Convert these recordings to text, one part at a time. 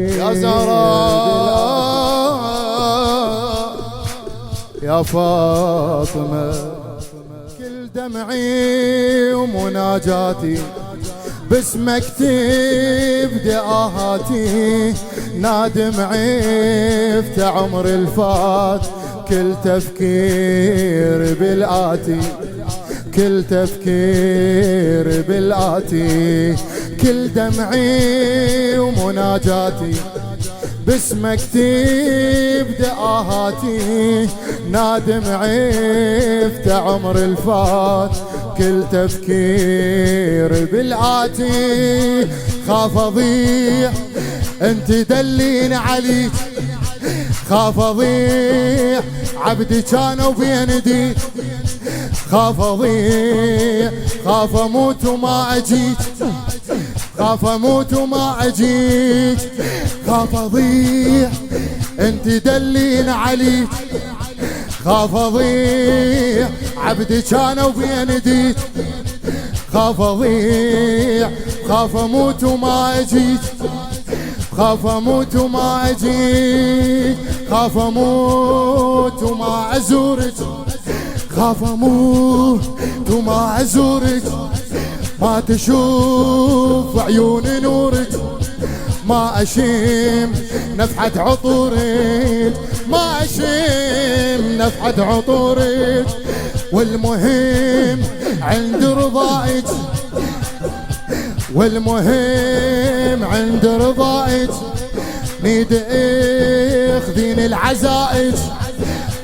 يا زهراء يا فاطمة، كل دمعي ومناجاتي باسمك تبدأ آهاتي، نادم عفت عمر الفات، كل تفكير بالآتي، كل تفكير بالآتي، كل دمعي ومناجاتي باسمك تبدأ آهاتي، نادم عفت عمر الفات، كل تفكير بالآتي، خاف أضيع انت دلين عليك، خاف أضيع عبدي كانوا بينديك، خاف أضيع خاف أموت وما أجيك، خاف أموت وما أجيك، خاف أضيع انت دلين عليك، خاف أضيع عبدي كانوا بينديك، خاف أضيع خاف أموت وما أجيك، خاف أموت وما أجيك، خاف أموت وما أزورك، خاف أموت وما أزورك، ما تشوف عيون نورك، ما أشم نفحة عطورك، ما أشم نفحة عطورك، والمهم عند رضائك، والمهم عند رضائك، نيد اخذين العزائج،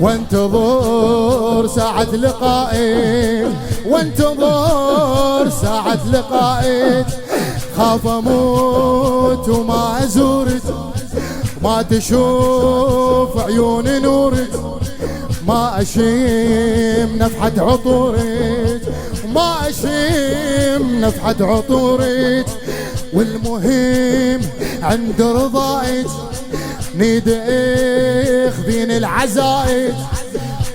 وانتظر ساعة لقائك، وانتظر ساعة لقائك، خاف اموت وما ازورك، ما تشوف عيون نورك، ما اشم نفحة عطورك، ما اشم نفحة عطورك، والمهم عند رضائك، نيد اخذين العزائج،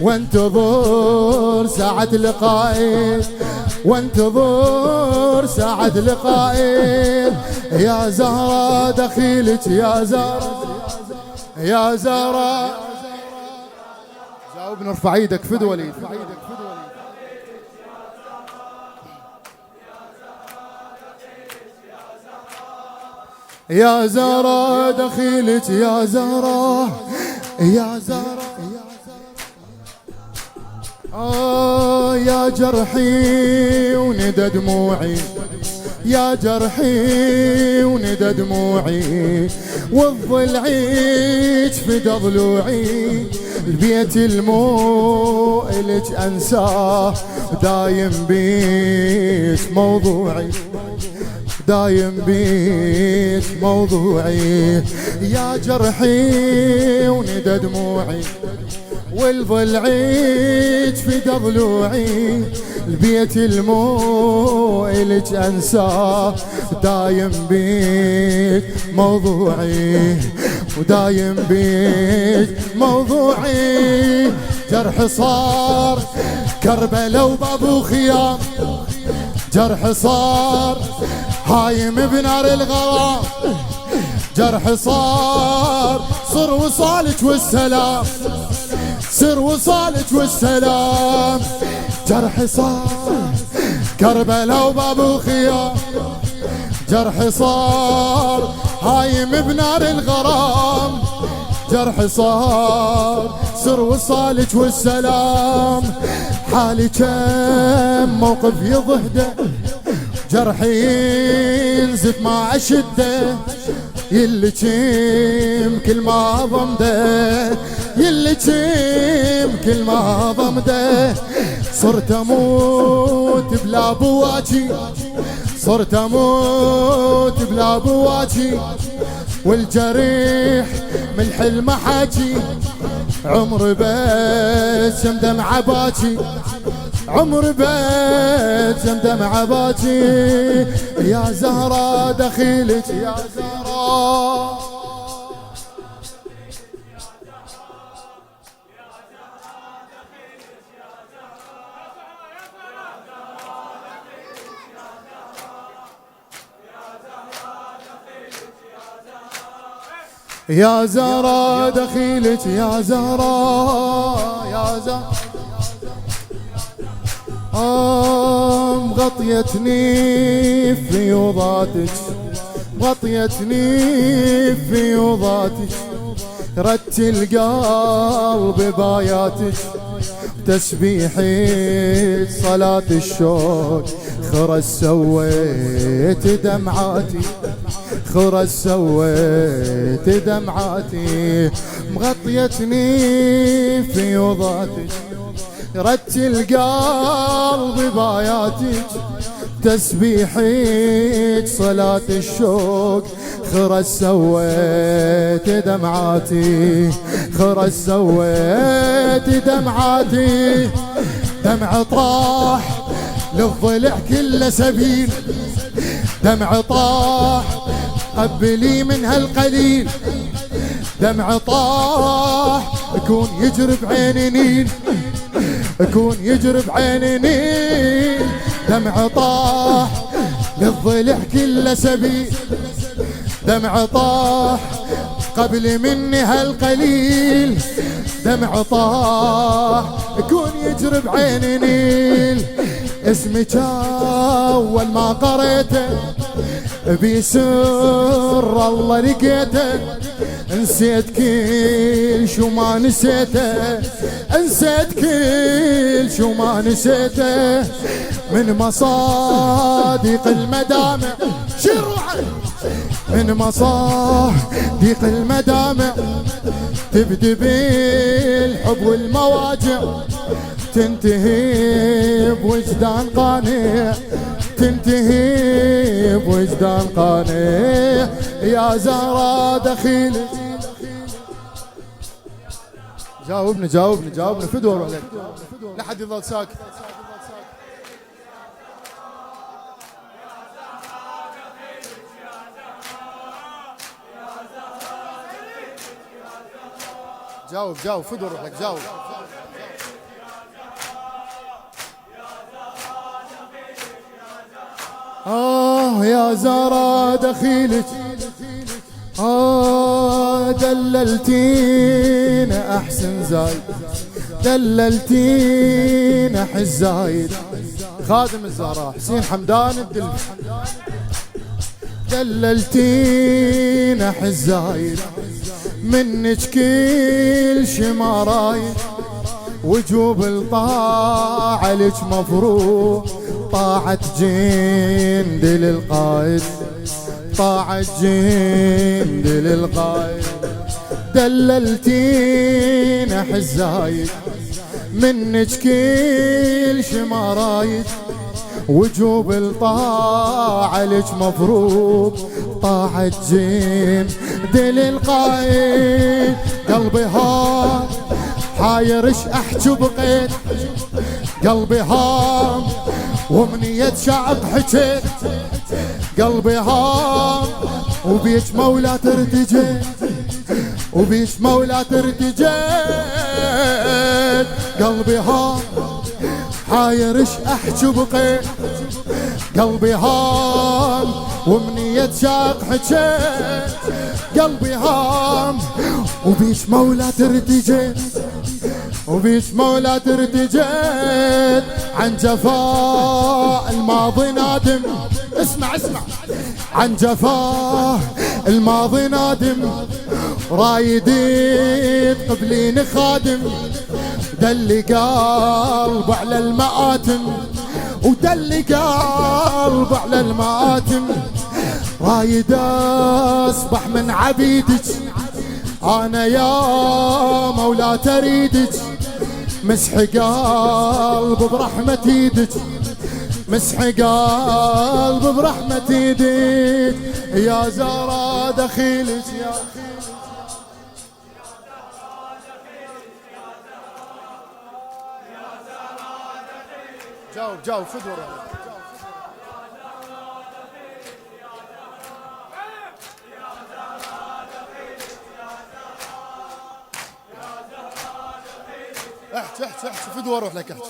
وانتظر ساعة لقائك، وانتظر ساعة لقائك، يا زهرة دخيلك يا زهرة، يا زهرة جاوبنا، ارفع ايدك فد وليد، يا زهرة دخيلك يا زهرة، يا زهرة يا جرحي وندى دموعي، يا جرحي وندى دموعي، والضلعيك فدى ضلوعي، البيت المؤلج انساه، دايم بيك موضوعي، دايم بيك موضوعي، يا جرحي وندى دموعي، والضلعيك فدى ضلوعي، البيت المؤلج انساه، دايم بيك موضوعي، ودايم بيك موضوعي، جرح صار كربلا وبابو خيام، جرح صار هايم بنار الغرام، جرح صار صر وصالك والسلام، سر وصالك والسلام، جرح صار كربلا وبابو خيام، جرح صار هايم بنار الغرام، جرح صار سر وصالك والسلام، حالي كم موقف يضهده، جرحي ينزف ما أشده، يلي كم كل ما ضمده، يلي كم كل ما ضمده، صرت أموت بلا بواجي، صرت أموت بلا بواجي، والجريح من حلم حاجي، عمر بس دمع باجي، عمر بيت دمع باجي، يا زهرة دخيلك يا زهرة، يا زهرة دخيلك يا زهرة يا زهرة مغطيتني في فيوضاتك مغطيتني في فيوضاتك ردت القلب باياتك تسبيحي صلاة الشوق خرج سويت دمعاتي خرج سويت دمعاتي مغطيتني في فيوضاتك ردت القلب باياتك تسبيحك صلاة الشوق خرج سويت دمعاتي خرج سويت دمعاتي دمع طاح للضلع كله سبيل دمع طاح قبلي من هالقليل دمع طاح يكون يجري بعين نيل يكون يجري بعين نيل دمع طاح للضلع كله سبيل دمع طاح قبل مني هالقليل دمع طاح يكون يجري بعين نيل اسمك اول ما قريته بسر الله لقيته نسيت كل شو ما نسيته نسيت كل شو ما نسيته من مصادق المدامع من مصادق المدامع تبدي بالحب والمواجع تنتهي بوجدان قانع تنتهي بوجدان قانع يا زهرة دخيلك جاوبني جاوبني جاوبني في دور عليك لا حد يظل ساكت جاوب جاوب في دور عليك جاوب يا زهرة دخيلك دللتينا احسن زايد دللتينا حس زايد خادم الزهراء حسين حمدان الدلف دللتينا حس زايد منك كل شي ما رايد وجوب الطاعة لك مفروض طاعة جند للقائد طاعة جند للقائد دللتينا حزايد منك كل شي ما رايد وجوب الطاعة لك مفروض طاعة جند للقائد قلبي هام حايرش احجو بقيت قلبي هام ومنية شعب حكيت قلبي هام وبيش مولا ترتجيت وبيش مولا ترتجيت قلبي هام حايرش احجو بقيت قلبي هام ومنية شعب حكيت قلبي هام وبيش مولا ترتجيت وبيش مولا ترتجيت عن جفاء الماضي نادم اسمع اسمع عن جفاء الماضي نادم رايديت قبلين خادم دلي قلب على المآتم ودلي قلب على المآتم رايد اصبح من عبيدك انا يا مولا تريدك مسح قلب برحمة ايدك مسح قلب برحمة ايدك يا زهرة دخيلك يا جاوب جاوب فدور احكي احكي احكي في دور روح لك احكي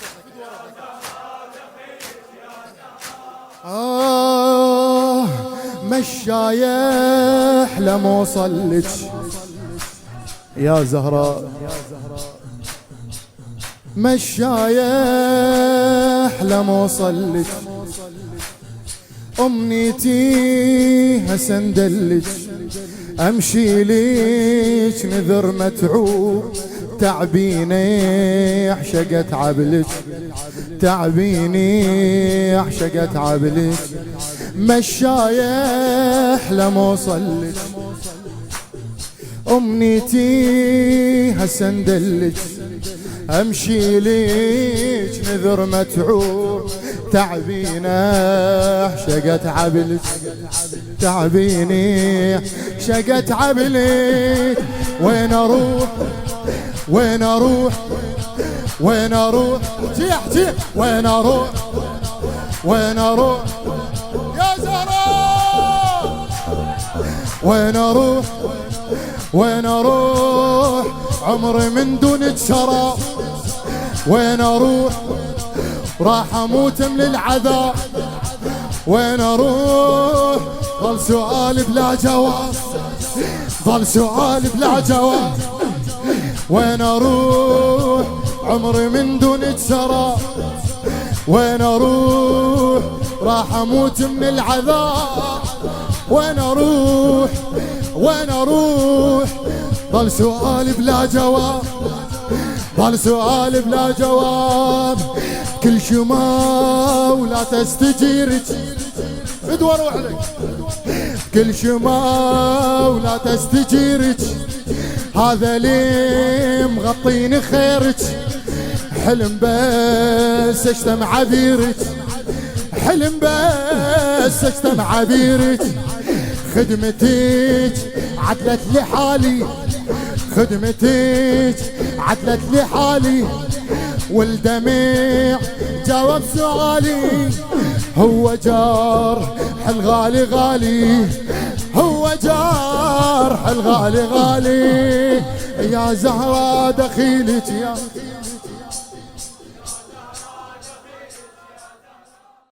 مشايح لما وصلك يا زهراء مشايح لم اوصلك، امنيتي هسه ندلج، امشي ليش نذر متعوب، تعبيني عشقت عبلك، تعبيني عشقت عبلك. مشايح لم اوصلك، امنيتي هسه ندلج، امشي ليش نذر متعوب، تعبيني عشقت عبلك، تعبيني عشقت عبلك. وين اروح وين اروح وين اروح، جيح جيح، وين اروح وين اروح يا زهراء، وين اروح وين اروح، عمري من دونك شراب، وين اروح راح اموت من العذاب، وين اروح ظل سؤال بلا جواب، ظل سؤال بلا جواب. وين اروح عمري من دونك سراب، وين اروح راح اموت من العذاب، وين اروح وين اروح، ظل سؤال بلا جواب، ظل سؤال بلا جواب. كل شما ولا تستجيرك، ادور وحدك، كل شما ولا تستجيرك، هذا لي مغطيني خيرك، حلم بس اشتم عبيرك، حلم بس اشتم عبيرك. خدمتك عدلت لي حالي، خدمتك عدلت لي حالي، والدمع جاوب سؤالي. هو جار الغالي غالي، هو جار الغالي غالي. يا زهرة دخيلك يا